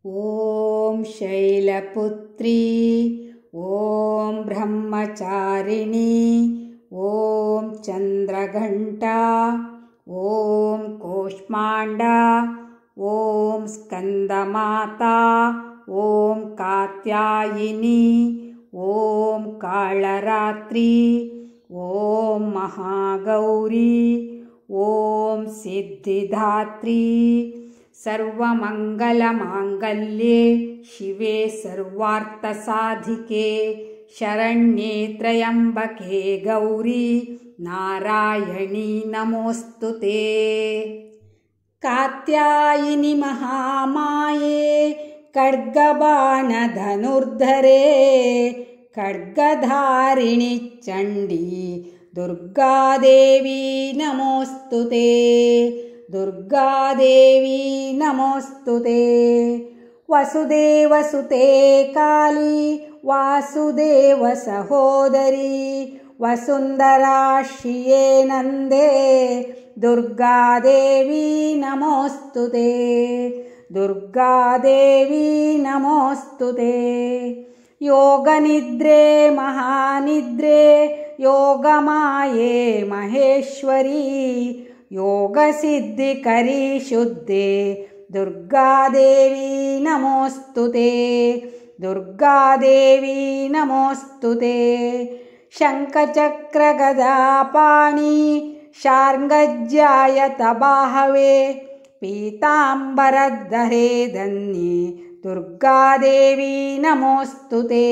ॐ शैलपुत्री ॐ ब्रह्मचारिणी ॐ चन्द्रघण्टा ॐ कूष्माण्डा ॐ स्कन्दमाता ॐ कात्यायिनी ॐ कालरात्रि ॐ महागौरी ॐ सिद्धिदात्री सर्वमङ्गलमाङ्गल्ये शिवे सर्वार्थसाधिके शरण्ये त्र्यम्बके गौरी नारायणी नमोऽस्तुते। कात्यायिनि महामाये खड्गबाणधनुर्धरे खड्गधारिणि चण्डी दुर्गादेवी नमोऽस्तुते। दुर्गादेवी नमोऽस्तुते। वसुदेवसुते काली वासुदेव सहोदरी वसुन्धराश्रिये नन्दे दुर्गादेवी नमोऽस्तुते। दुर्गादेवी नमोऽस्तुते। योगनिद्रे महानिद्रे योगमाये महेश्वरी योगसिद्धिकरी शुद्धे दुर्गादेवी नमोऽस्तुते। दुर्गादेवी नमोऽस्तुते। शङ्खचक्रगदापाणि शार्ङ्गज्यायतबाहवे पीताम्बरधरे धन्ये दुर्गादेवी नमोऽस्तुते।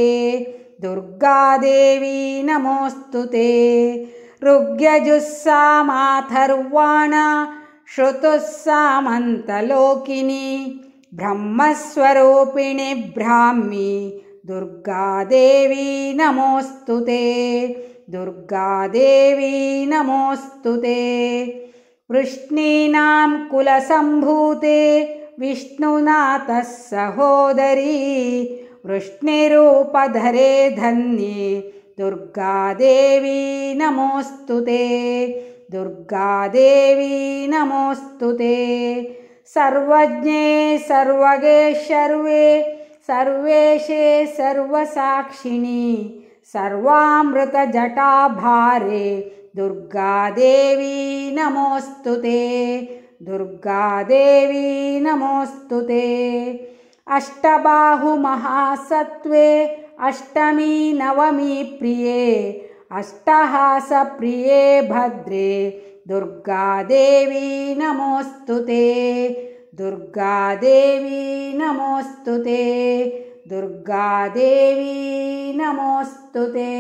दुर्गादेवी नमोऽस्तुते। ऋग्यजुस्सामाथर्वाण श्रुतुस्सामन्तलोकिनी ब्रह्मस्वरूपिणि ब्राह्मी दुर्गादेवी नमोऽस्तुते। दुर्गादेवी नमोऽस्तुते। वृष्णीनां कुलसम्भूते विष्णुनाथः सहोदरी वृष्णिरूपधरे धन्ये दुर्गादेवी नमोऽस्तुते। दुर्गादेवी नमोऽस्तुते। सर्वज्ञे सर्वगे सर्वे सर्वेशे सर्वसाक्षिणी सर्वामृतजटाभारे दुर्गादेवी नमोऽस्तुते। दुर्गादेवी नमोऽस्तुते। अष्टबाहुमहासत्त्वे अष्टमी नवमी प्रिये अष्टहासप्रिये भद्रे दुर्गादेवी नमोऽस्तुते। दुर्गादेवी नमोऽस्तुते। दुर्गादेवी नमोऽस्तुते।